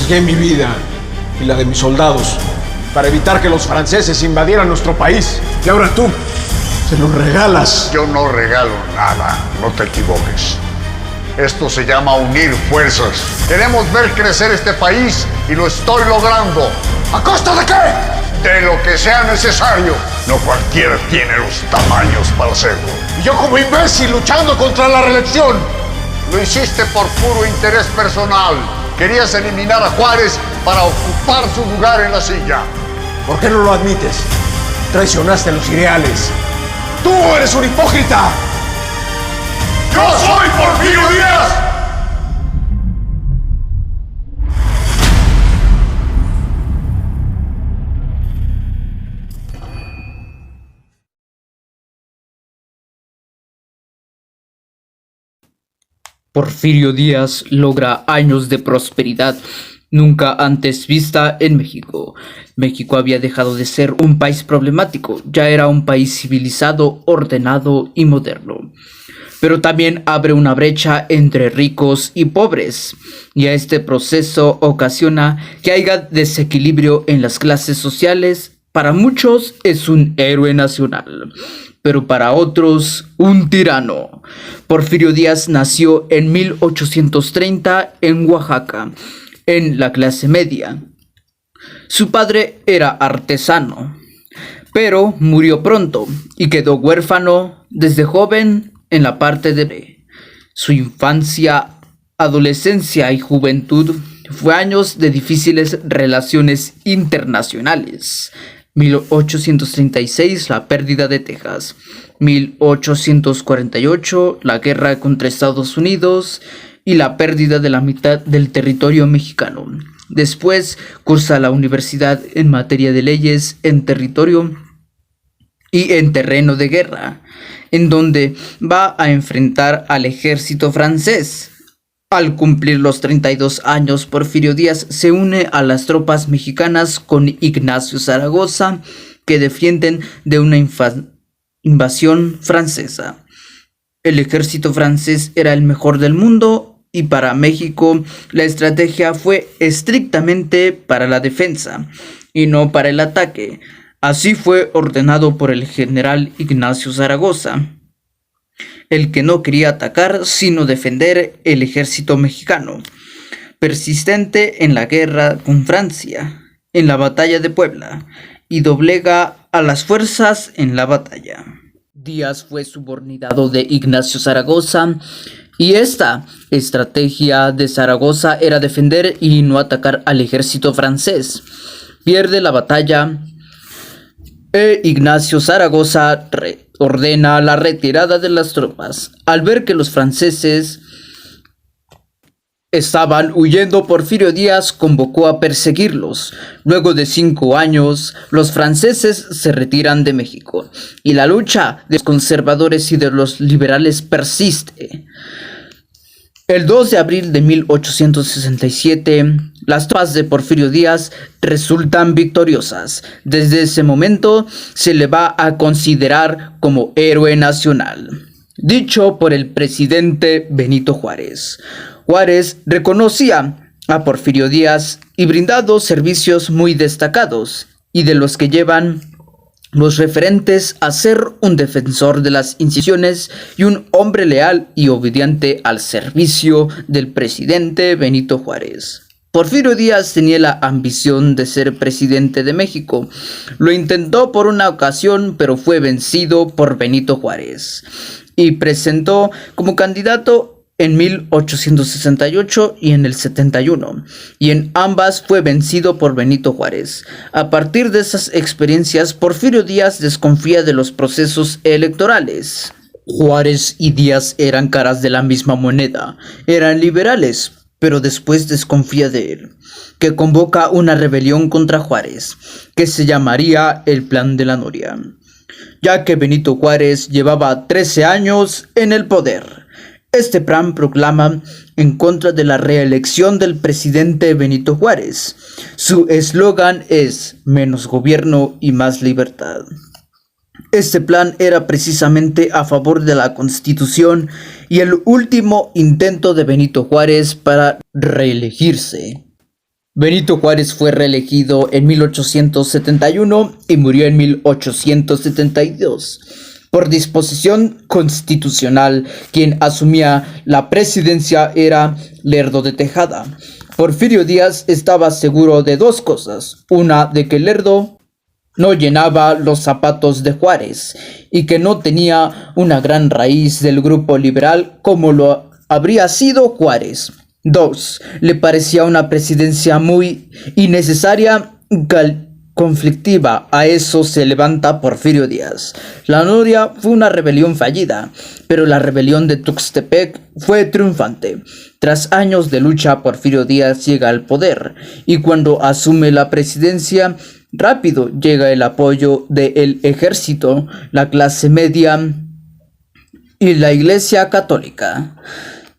arriesgué mi vida y la de mis soldados para evitar que los franceses invadieran nuestro país. Y ahora tú se los regalas. Yo no regalo nada, no te equivoques. Esto se llama unir fuerzas. Queremos ver crecer este país y lo estoy logrando. ¿A costa de qué? De lo que sea necesario. No cualquiera tiene los tamaños para hacerlo. Y yo como imbécil luchando contra la reelección. Lo hiciste por puro interés personal. Querías eliminar a Juárez para ocupar su lugar en la silla. ¿Por qué no lo admites? Traicionaste los ideales. ¡Tú eres un hipócrita! ¡Yo soy Porfirio Díaz! Porfirio Díaz logra años de prosperidad nunca antes vista en México. México había dejado de ser un país problemático, ya era un país civilizado, ordenado y moderno. Pero también abre una brecha entre ricos y pobres, y a este proceso ocasiona que haya desequilibrio en las clases sociales. Para muchos es un héroe nacional, pero para otros un tirano. Porfirio Díaz nació en 1830 en Oaxaca, en la clase media. Su padre era artesano, pero murió pronto y quedó huérfano desde joven. En la parte de su infancia, adolescencia y juventud fue años de difíciles relaciones internacionales. 1836, la pérdida de Texas. 1848, la guerra contra Estados Unidos y la pérdida de la mitad del territorio mexicano. Después cursa la universidad en materia de leyes en territorio y en terreno de guerra, en donde va a enfrentar al ejército francés. Al cumplir los 32 años, Porfirio Díaz se une a las tropas mexicanas con Ignacio Zaragoza, que defienden de una invasión francesa. El ejército francés era el mejor del mundo y para México la estrategia fue estrictamente para la defensa y no para el ataque. Así fue ordenado por el general Ignacio Zaragoza, el que no quería atacar sino defender el ejército mexicano, persistente en la guerra con Francia, en la batalla de Puebla, y doblega a las fuerzas en la batalla. Díaz fue subordinado de Ignacio Zaragoza, y esta estrategia de Zaragoza era defender y no atacar al ejército francés. Pierde la batalla. Ignacio Zaragoza ordena la retirada de las tropas. Al ver que los franceses estaban huyendo, Porfirio Díaz convocó a perseguirlos. Luego de 5 años, los franceses se retiran de México y la lucha de los conservadores y de los liberales persiste. El 2 de abril de 1867, las tropas de Porfirio Díaz resultan victoriosas. Desde ese momento se le va a considerar como héroe nacional, dicho por el presidente Benito Juárez. Juárez reconocía a Porfirio Díaz y brindado servicios muy destacados y de los que llevan los referentes a ser un defensor de las instituciones y un hombre leal y obediente al servicio del presidente Benito Juárez. Porfirio Díaz tenía la ambición de ser presidente de México. Lo intentó por una ocasión, pero fue vencido por Benito Juárez y presentó como candidato en 1868 y en el 71, y en ambas fue vencido por Benito Juárez. A partir de esas experiencias, Porfirio Díaz desconfía de los procesos electorales. Juárez y Díaz eran caras de la misma moneda, eran liberales, pero después desconfía de él, que convoca una rebelión contra Juárez, que se llamaría el Plan de la Noria, ya que Benito Juárez llevaba 13 años en el poder. Este plan proclama en contra de la reelección del presidente Benito Juárez. Su eslogan es menos gobierno y más libertad. Este plan era precisamente a favor de la Constitución y el último intento de Benito Juárez para reelegirse. Benito Juárez fue reelegido en 1871 y murió en 1872. Por disposición constitucional, quien asumía la presidencia era Lerdo de Tejada. Porfirio Díaz estaba seguro de dos cosas: una, de que Lerdo no llenaba los zapatos de Juárez y que no tenía una gran raíz del grupo liberal como lo habría sido Juárez. 2. Le parecía una presidencia muy innecesaria y conflictiva. A eso se levanta Porfirio Díaz. La Noria fue una rebelión fallida, pero la rebelión de Tuxtepec fue triunfante. Tras años de lucha, Porfirio Díaz llega al poder y cuando asume la presidencia, rápido llega el apoyo del ejército, la clase media y la Iglesia Católica.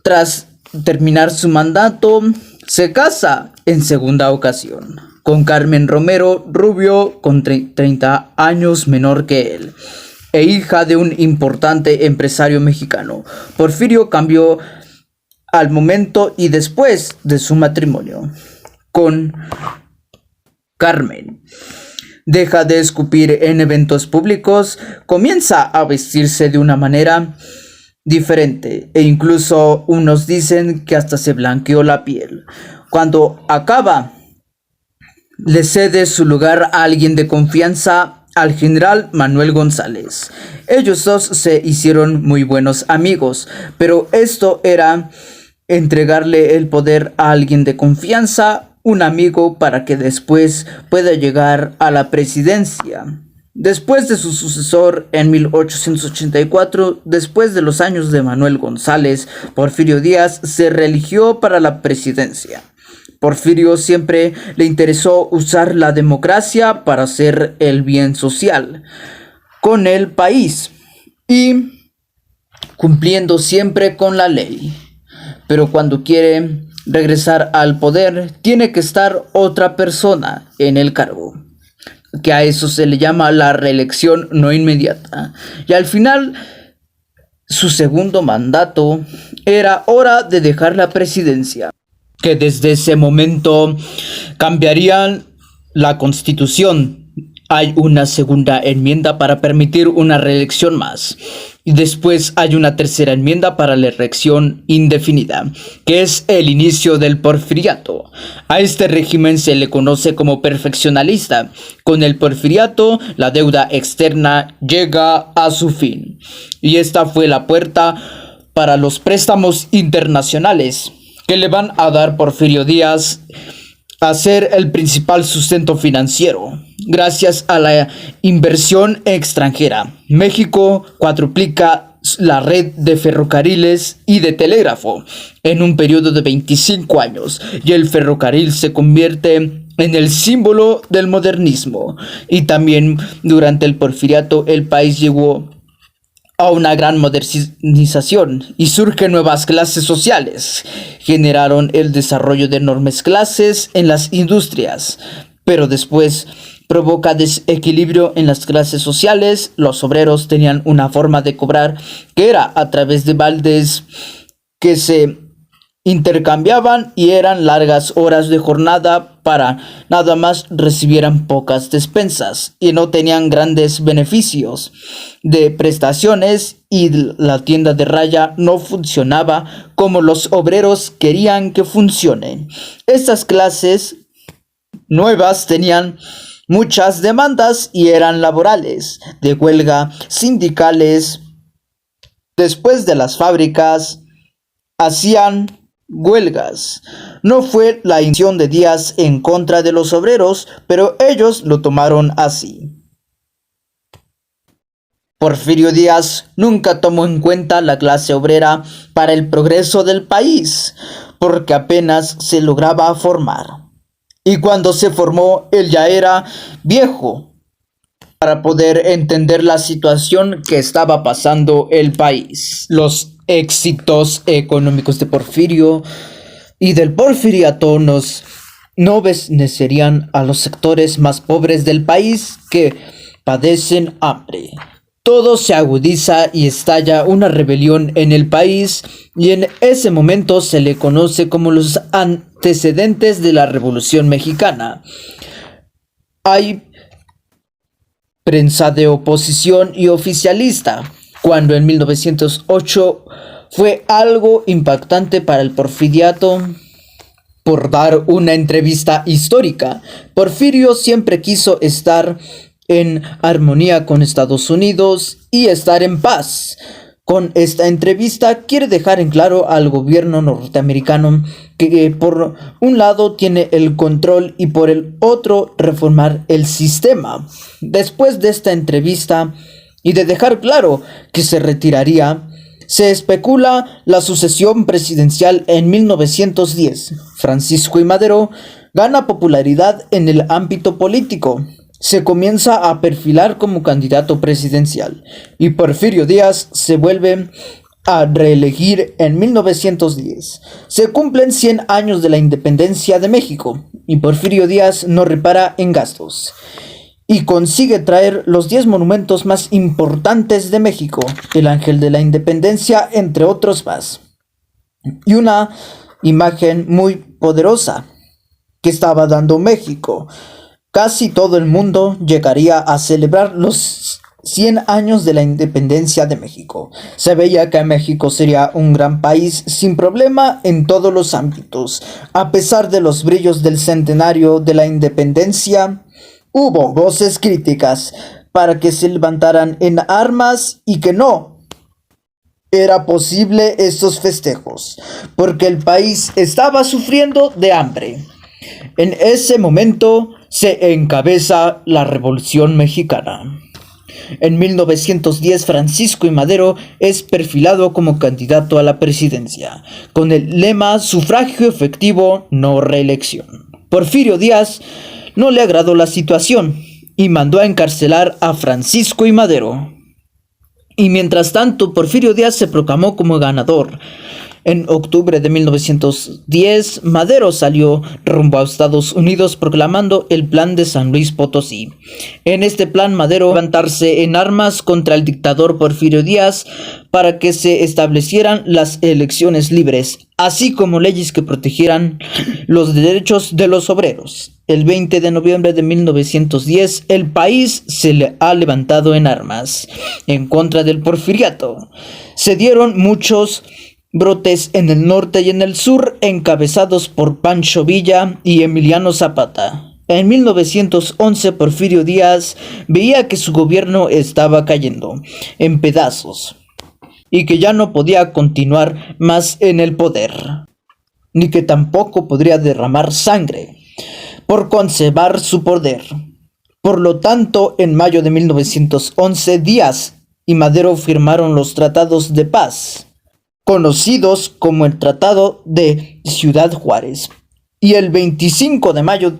Tras terminar su mandato, se casa en segunda ocasión con Carmen Romero Rubio, con 30 años menor que él, e hija de un importante empresario mexicano. Porfirio cambió al momento y después de su matrimonio con Carmen. Deja de escupir en eventos públicos, comienza a vestirse de una manera diferente e incluso unos dicen que hasta se blanqueó la piel. Cuando acaba, le cede su lugar a alguien de confianza, al general Manuel González. Ellos dos se hicieron muy buenos amigos, pero esto era entregarle el poder a alguien de confianza, un amigo, para que después pueda llegar a la presidencia. Después de su sucesor en 1884, después de los años de Manuel González, Porfirio Díaz se reeligió para la presidencia. Porfirio siempre le interesó usar la democracia para hacer el bien social con el país y cumpliendo siempre con la ley. Pero cuando quiere regresar al poder, tiene que estar otra persona en el cargo, que a eso se le llama la reelección no inmediata. Y al final, su segundo mandato, era hora de dejar la presidencia, que desde ese momento cambiarían la constitución. Hay una segunda enmienda para permitir una reelección más. Y después hay una tercera enmienda para la reelección indefinida, que es el inicio del porfiriato. A este régimen se le conoce como perfeccionalista. Con el porfiriato, la deuda externa llega a su fin. Y esta fue la puerta para los préstamos internacionales que le van a dar Porfirio Díaz a ser el principal sustento financiero. Gracias a la inversión extranjera, México cuadruplica la red de ferrocarriles y de telégrafo en un periodo de 25 años y el ferrocarril se convierte en el símbolo del modernismo. Y también durante el porfiriato el país llegó a una gran modernización y surgen nuevas clases sociales. Generaron el desarrollo de enormes clases en las industrias, pero después provoca desequilibrio en las clases sociales. Los obreros tenían una forma de cobrar que era a través de baldes que se intercambiaban y eran largas horas de jornada para nada más recibieran pocas despensas y no tenían grandes beneficios de prestaciones y la tienda de raya no funcionaba como los obreros querían que funcione. Estas clases nuevas tenían muchas demandas y eran laborales, de huelga, sindicales. Después de las fábricas hacían huelgas. No fue la intención de Díaz en contra de los obreros, pero ellos lo tomaron así. Porfirio Díaz nunca tomó en cuenta la clase obrera para el progreso del país, porque apenas se lograba formar. Y cuando se formó, él ya era viejo para poder entender la situación que estaba pasando el país. Los éxitos económicos de Porfirio y del porfiriato no beneficiarían a los sectores más pobres del país que padecen hambre. Todo se agudiza y estalla una rebelión en el país y en ese momento se le conoce como los antecedentes de la Revolución Mexicana. Hay prensa de oposición y oficialista, cuando en 1908 fue algo impactante para el porfiriato por dar una entrevista histórica. Porfirio siempre quiso estar en armonía con Estados Unidos y estar en paz. Con esta entrevista quiere dejar en claro al gobierno norteamericano que por un lado tiene el control y por el otro reformar el sistema. Después de esta entrevista y de dejar claro que se retiraría, se especula la sucesión presidencial en 1910. Francisco I. Madero gana popularidad en el ámbito político. Se comienza a perfilar como candidato presidencial y Porfirio Díaz se vuelve a reelegir en 1910. Se cumplen 100 años de la independencia de México y Porfirio Díaz no repara en gastos y consigue traer los 10 monumentos más importantes de México, el Ángel de la Independencia, entre otros más, y una imagen muy poderosa que estaba dando México. Casi todo el mundo llegaría a celebrar los 100 años de la independencia de México. Se veía que México sería un gran país sin problema en todos los ámbitos. A pesar de los brillos del centenario de la independencia, hubo voces críticas para que se levantaran en armas y que no era posible estos festejos, porque el país estaba sufriendo de hambre. En ese momento se encabeza la Revolución Mexicana. En 1910, Francisco I. Madero es perfilado como candidato a la presidencia, con el lema sufragio efectivo, no reelección. Porfirio Díaz no le agradó la situación y mandó a encarcelar a Francisco I. Madero. Y mientras tanto, Porfirio Díaz se proclamó como ganador. En octubre de 1910, Madero salió rumbo a Estados Unidos proclamando el Plan de San Luis Potosí. En este plan, Madero levantarse en armas contra el dictador Porfirio Díaz para que se establecieran las elecciones libres, así como leyes que protegieran los derechos de los obreros. El 20 de noviembre de 1910, el país se le ha levantado en armas en contra del porfiriato. Se dieron muchos brotes en el norte y en el sur, encabezados por Pancho Villa y Emiliano Zapata. En 1911, Porfirio Díaz veía que su gobierno estaba cayendo en pedazos y que ya no podía continuar más en el poder, ni que tampoco podría derramar sangre por conservar su poder. Por lo tanto, en mayo de 1911, Díaz y Madero firmaron los tratados de paz, conocidos como el Tratado de Ciudad Juárez, y el 25 de mayo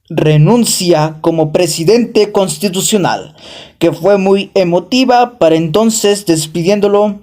renuncia como presidente constitucional, que fue muy emotiva para entonces, despidiéndolo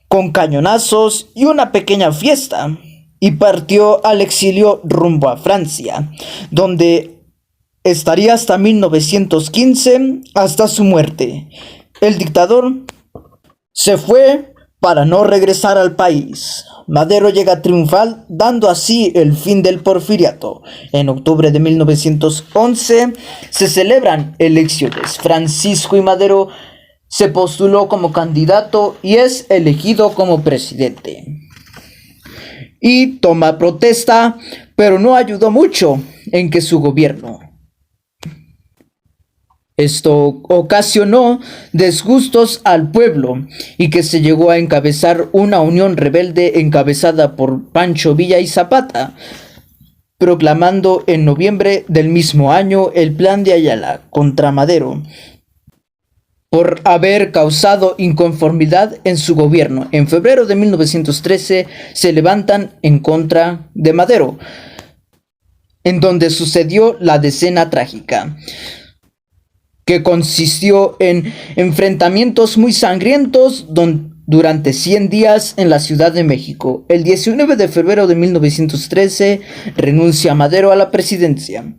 con cañonazos y una pequeña fiesta, y partió al exilio rumbo a Francia, donde estaría hasta 1915, hasta su muerte. El dictador se fue para no regresar al país. Madero llega triunfal, dando así el fin del porfiriato. En octubre de 1911 se celebran elecciones. Francisco I. Madero se postuló como candidato y es elegido como presidente. Y toma protesta, pero no ayudó mucho en que su gobierno. Esto ocasionó disgustos al pueblo y que se llegó a encabezar una unión rebelde encabezada por Pancho Villa y Zapata, proclamando en noviembre del mismo año el Plan de Ayala contra Madero por haber causado inconformidad en su gobierno. En febrero de 1913 se levantan en contra de Madero, en donde sucedió la Decena Trágica, que consistió en enfrentamientos muy sangrientos durante 100 días en la Ciudad de México. El 19 de febrero de 1913 renuncia Madero a la presidencia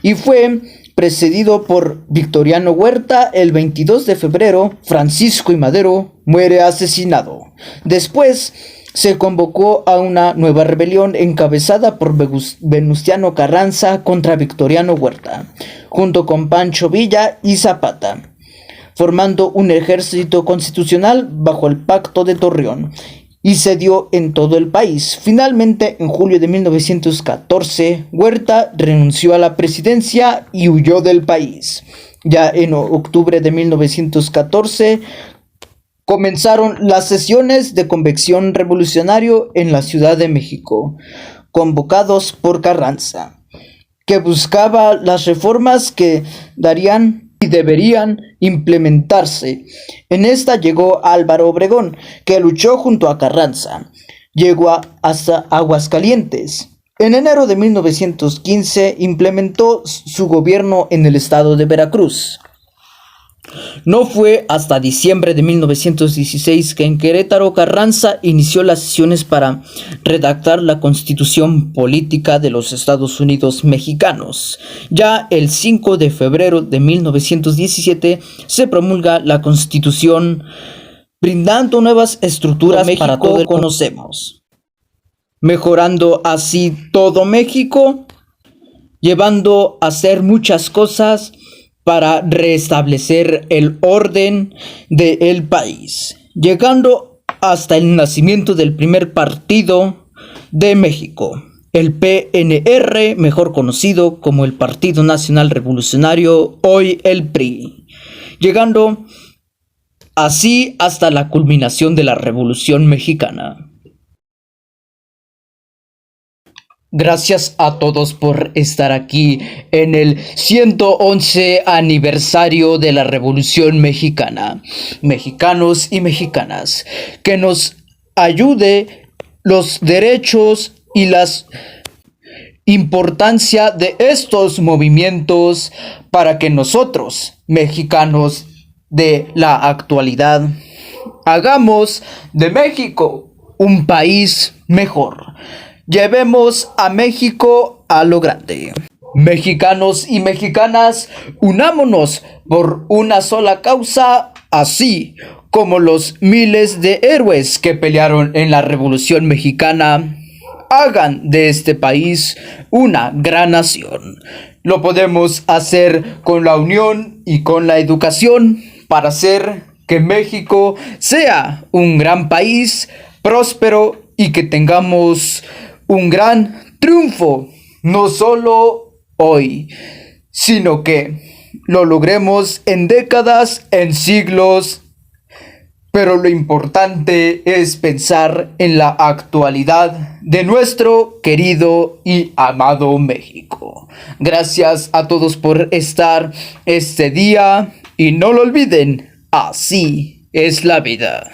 y fue precedido por Victoriano Huerta. El 22 de febrero, Francisco I. Madero muere asesinado. Después se convocó a una nueva rebelión encabezada por Venustiano Carranza contra Victoriano Huerta, junto con Pancho Villa y Zapata, formando un ejército constitucional bajo el Pacto de Torreón, y se dio en todo el país. Finalmente, en julio de 1914, Huerta renunció a la presidencia y huyó del país. Ya en octubre de 1914, comenzaron las sesiones de convención revolucionario en la Ciudad de México, convocados por Carranza, que buscaba las reformas que darían y deberían implementarse. En esta llegó Álvaro Obregón, que luchó junto a Carranza. Llegó hasta Aguascalientes. En enero de 1915 implementó su gobierno en el estado de Veracruz. No fue hasta diciembre de 1916 que en Querétaro Carranza inició las sesiones para redactar la Constitución Política de los Estados Unidos Mexicanos. Ya el 5 de febrero de 1917 se promulga la Constitución, brindando nuevas estructuras para todo el que conocemos, mejorando así todo México, llevando a hacer muchas cosas para restablecer el orden del país, llegando hasta el nacimiento del primer partido de México, el PNR, mejor conocido como el Partido Nacional Revolucionario, hoy el PRI, llegando así hasta la culminación de la Revolución Mexicana. Gracias a todos por estar aquí en el 111 aniversario de la Revolución Mexicana. Mexicanos y mexicanas, que nos ayude los derechos y las importancia de estos movimientos para que nosotros, mexicanos de la actualidad, hagamos de México un país mejor. Llevemos a México a lo grande. Mexicanos y mexicanas, unámonos por una sola causa, así como los miles de héroes que pelearon en la Revolución Mexicana. Hagan de este país una gran nación. Lo podemos hacer con la unión y con la educación para hacer que México sea un gran país próspero y que tengamos un gran triunfo, no solo hoy, sino que lo logremos en décadas, en siglos. Pero lo importante es pensar en la actualidad de nuestro querido y amado México. Gracias a todos por estar este día y no lo olviden, así es la vida.